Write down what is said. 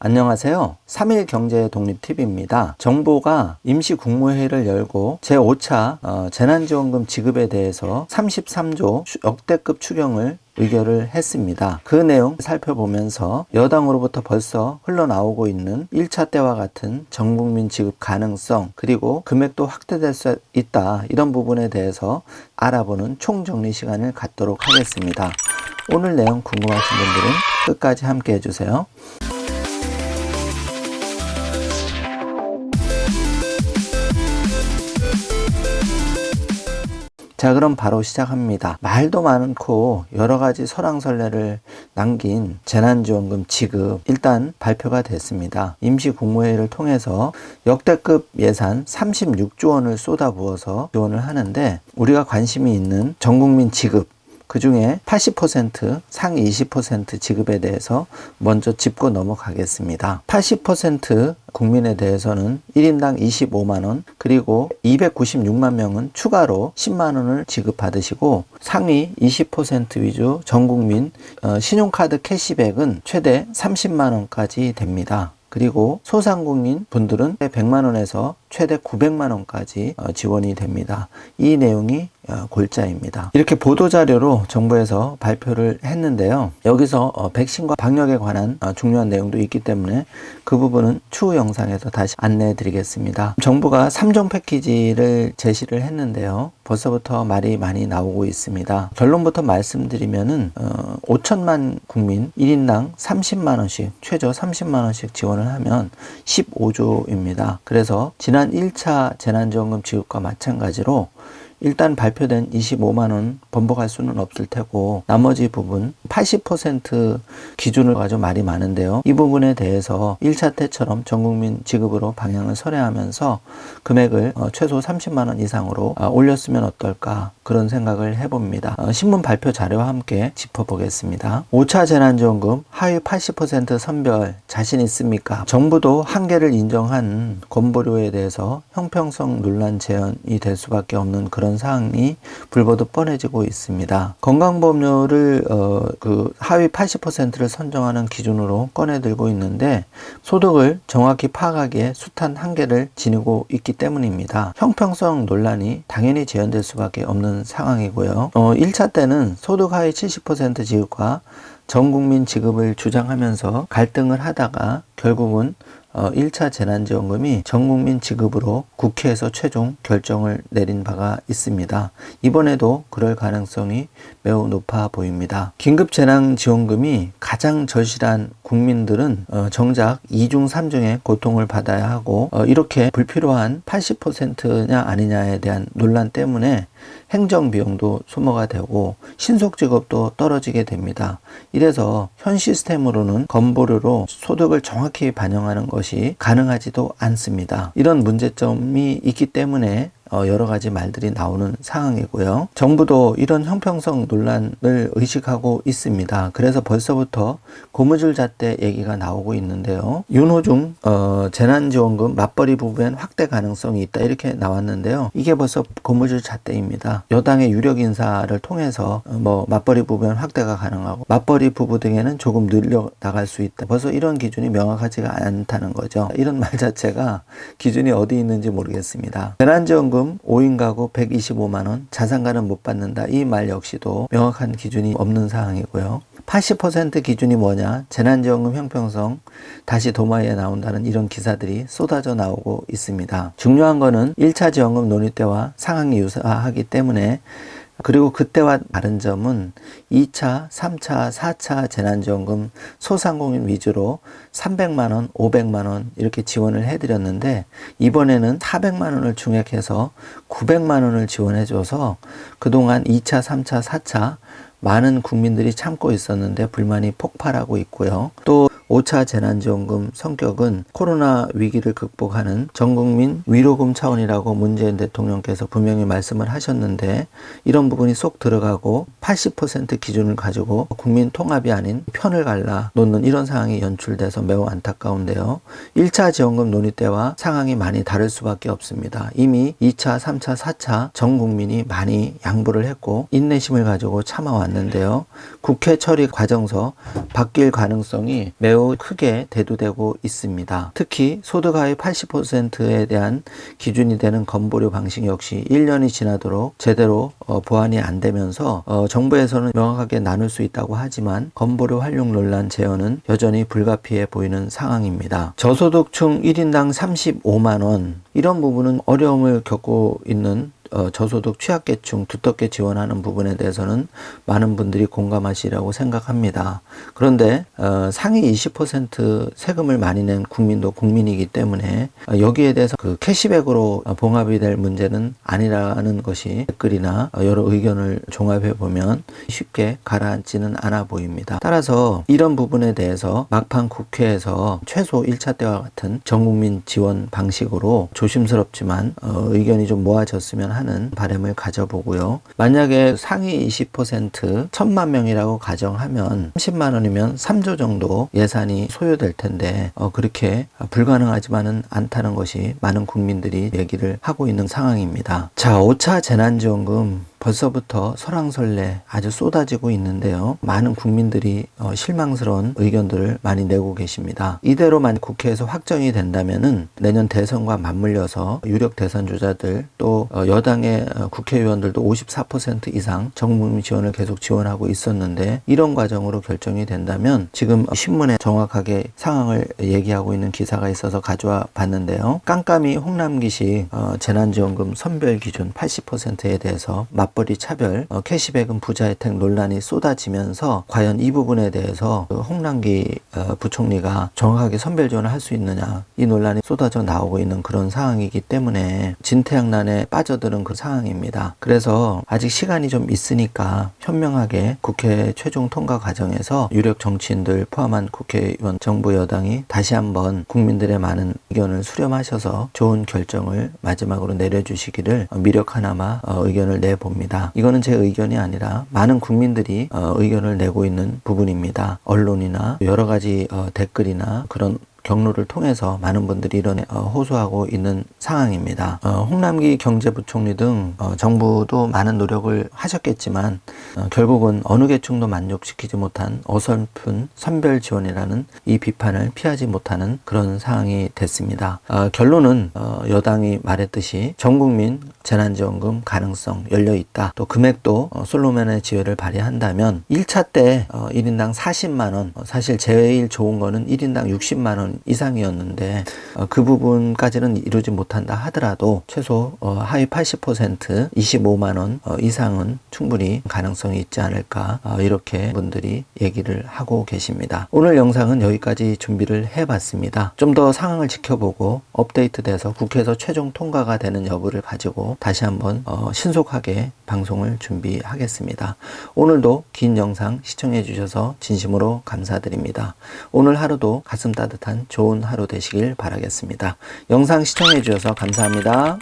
안녕하세요. 3일 경제 독립TV입니다. 정부가 임시 국무회의를 열고 제5차 재난지원금 지급에 대해서 33조 역대급 추경을 의결을 했습니다. 그 내용 살펴보면서 여당으로부터 벌써 흘러나오고 있는 1차 때와 같은 전국민 지급 가능성, 그리고 금액도 확대될 수 있다, 이런 부분에 대해서 알아보는 총정리 시간을 갖도록 하겠습니다. 오늘 내용 궁금하신 분들은 끝까지 함께 해주세요. 자, 그럼 바로 시작합니다. 말도 많고 여러가지 설왕설래를 남긴 재난지원금 지급, 일단 발표가 됐습니다. 임시국무회의를 통해서 역대급 예산 36조 원을 쏟아부어서 지원을 하는데, 우리가 관심이 있는 전국민 지급, 그 중에 80% 상위 20% 지급에 대해서 먼저 짚고 넘어가겠습니다. 80% 국민에 대해서는 1인당 25만원, 그리고 296만 명은 추가로 10만원을 지급받으시고, 상위 20% 위주 전국민 신용카드 캐시백은 최대 30만원까지 됩니다. 그리고 소상공인 분들은 100만원에서 최대 900만원까지 지원이 됩니다. 이 내용이 골자입니다. 이렇게 보도자료로 정부에서 발표를 했는데요. 여기서 백신과 방역에 관한 중요한 내용도 있기 때문에 그 부분은 추후 영상에서 다시 안내해 드리겠습니다. 정부가 3종 패키지를 제시를 했는데요. 벌써부터 말이 많이 나오고 있습니다. 결론부터 말씀드리면은 5천만 국민 1인당 30만원씩, 최저 30만원씩 지원을 하면 15조입니다. 그래서 지난 1차 재난지원금 지급과 마찬가지로 일단 발표된 25만원 번복할 수는 없을 테고, 나머지 부분 80% 기준을 가지고 말이 많은데요. 이 부분에 대해서 1차 때처럼 전국민 지급으로 방향을 설해하면서 금액을 최소 30만원 이상으로 올렸으면 어떨까, 그런 생각을 해봅니다. 신문 발표 자료와 함께 짚어보겠습니다. 5차 재난지원금 하위 80% 선별 자신 있습니까? 정부도 한계를 인정한 건보료에 대해서 형평성 논란 재현이 될 수밖에 없는 그런 사항이 불보듯 뻔해지고 있습니다. 건강보험료를 하위 80%를 선정하는 기준으로 꺼내들고 있는데, 소득을 정확히 파악하기에 숱한 한계를 지니고 있기 때문입니다. 형평성 논란이 당연히 재현될 수밖에 없는 상황이고요. 1차 때는 소득 하위 70% 지급과 전국민 지급을 주장하면서 갈등을 하다가 결국은 1차 재난지원금이 전국민 지급으로 국회에서 최종 결정을 내린 바가 있습니다. 이번에도 그럴 가능성이 매우 높아 보입니다. 긴급재난지원금이 가장 절실한 국민들은 정작 2중 3중의 고통을 받아야 하고, 이렇게 불필요한 80%냐 아니냐에 대한 논란 때문에 행정비용도 소모가 되고 신속지급도 떨어지게 됩니다. 이래서 현 시스템으로는 건보료로 소득을 정확히 반영하는 것이 가능하지도 않습니다. 이런 문제점이 있기 때문에 여러 가지 말들이 나오는 상황이고요. 정부도 이런 형평성 논란을 의식하고 있습니다. 그래서 벌써부터 고무줄 잣대 얘기가 나오고 있는데요. 윤호중 재난지원금 맞벌이 부부엔 확대 가능성이 있다, 이렇게 나왔는데요. 이게 벌써 고무줄 잣대입니다. 여당의 유력 인사를 통해서 맞벌이 부부엔 확대가 가능하고 맞벌이 부부 등에는 조금 늘려 나갈 수 있다, 벌써 이런 기준이 명확하지가 않다는 거죠. 이런 말 자체가 기준이 어디 있는지 모르겠습니다. 재난지원금 5인 가구 125만원, 자산가는 못 받는다, 이 말 역시도 명확한 기준이 없는 상황이고요. 80% 기준이 뭐냐, 재난지원금 형평성 다시 도마에 나온다는 이런 기사들이 쏟아져 나오고 있습니다. 중요한 거는 1차 지원금 논의 때와 상황이 유사하기 때문에, 그리고 그때와 다른 점은 2차, 3차, 4차 재난지원금 소상공인 위주로 300만원, 500만원 이렇게 지원을 해드렸는데, 이번에는 400만원을 중액해서 900만원을 지원해줘서 그동안 2차, 3차, 4차 많은 국민들이 참고 있었는데 불만이 폭발하고 있고요. 또 5차 재난지원금 성격은 코로나 위기를 극복하는 전국민 위로금 차원이라고 문재인 대통령께서 분명히 말씀을 하셨는데, 이런 부분이 쏙 들어가고 80% 기준을 가지고 국민 통합이 아닌 편을 갈라 놓는 이런 상황이 연출돼서 매우 안타까운데요. 1차 지원금 논의 때와 상황이 많이 다를 수밖에 없습니다. 이미 2차, 3차, 4차 전 국민이 많이 양보를 했고 인내심을 가지고 참아왔는데요. 국회 처리 과정서 바뀔 가능성이 매우 매우 크게 대두되고 있습니다. 특히 소득 하위 80%에 대한 기준이 되는 건보료 방식 역시 1년이 지나도록 제대로 보완이 안 되면서 정부에서는 명확하게 나눌 수 있다고 하지만 건보료 활용 논란 제어는 여전히 불가피해 보이는 상황입니다. 저소득층 1인당 35만 원, 이런 부분은 어려움을 겪고 있는 저소득 취약계층 두텁게 지원하는 부분에 대해서는 많은 분들이 공감하시리라고 생각합니다. 그런데 상위 20% 세금을 많이 낸 국민도 국민이기 때문에 여기에 대해서 그 캐시백으로 봉합이 될 문제는 아니라는 것이 댓글이나 여러 의견을 종합해 보면 쉽게 가라앉지는 않아 보입니다. 따라서 이런 부분에 대해서 막판 국회에서 최소 1차 때와 같은 전국민 지원 방식으로 조심스럽지만 의견이 좀 모아졌으면 하는 바람을 가져보고요. 만약에 상위 20% 1,000만 명이라고 가정하면 30만 원이면 3조 정도 예산이 소요될 텐데 그렇게 불가능하지만은 않다는 것이 많은 국민들이 얘기를 하고 있는 상황입니다. 자, 5차 재난지원금 벌써부터 설왕설래 아주 쏟아지고 있는데요. 많은 국민들이 실망스러운 의견들을 많이 내고 계십니다. 이대로 만약 국회에서 확정이 된다면은 내년 대선과 맞물려서 유력 대선 주자들 또 여당의 국회의원들도 54% 이상 전국민 지원을 계속 지원하고 있었는데 이런 과정으로 결정이 된다면 지금 신문에 정확하게 상황을 얘기하고 있는 기사가 있어서 가져와 봤는데요. 깜깜이 홍남기식 재난지원금 선별 기준 80%에 대해서 맞벌이 차별, 캐시백은 부자 혜택 논란이 쏟아지면서 과연 이 부분에 대해서 홍남기 부총리가 정확하게 선별 지원을 할 수 있느냐, 이 논란이 쏟아져 나오고 있는 그런 상황이기 때문에 진퇴양난에 빠져드는 그 상황입니다. 그래서 아직 시간이 좀 있으니까 현명하게 국회 최종 통과 과정에서 유력 정치인들 포함한 국회의원, 정부 여당이 다시 한번 국민들의 많은 의견을 수렴하셔서 좋은 결정을 마지막으로 내려주시기를 미력하나마 의견을 내봅니다. 이거는 제 의견이 아니라 많은 국민들이 의견을 내고 있는 부분입니다. 언론이나 여러 가지 댓글이나 그런 경로를 통해서 많은 분들이 이런 호소하고 있는 상황입니다. 홍남기 경제부총리 등 정부도 많은 노력을 하셨겠지만 결국은 어느 계층도 만족시키지 못한 어설픈 선별 지원이라는 이 비판을 피하지 못하는 그런 상황이 됐습니다. 결론은 여당이 말했듯이 전국민 재난지원금 가능성 열려있다. 또 금액도 솔로몬의 지혜를 발휘한다면 1차 때 1인당 40만 원, 사실 제일 좋은 거는 1인당 60만 원 이상이었는데 그 부분까지는 이루지 못한다 하더라도 최소 하위 80% 25만 원 이상은 충분히 가능성이 있지 않을까, 이렇게 분들이 얘기를 하고 계십니다. 오늘 영상은 여기까지 준비를 해봤습니다. 좀 더 상황을 지켜보고 업데이트돼서 국회에서 최종 통과가 되는 여부를 가지고 다시 한번 신속하게 방송을 준비하겠습니다. 오늘도 긴 영상 시청해 주셔서 진심으로 감사드립니다. 오늘 하루도 가슴 따뜻한 좋은 하루 되시길 바라겠습니다. 영상 시청해 주셔서 감사합니다.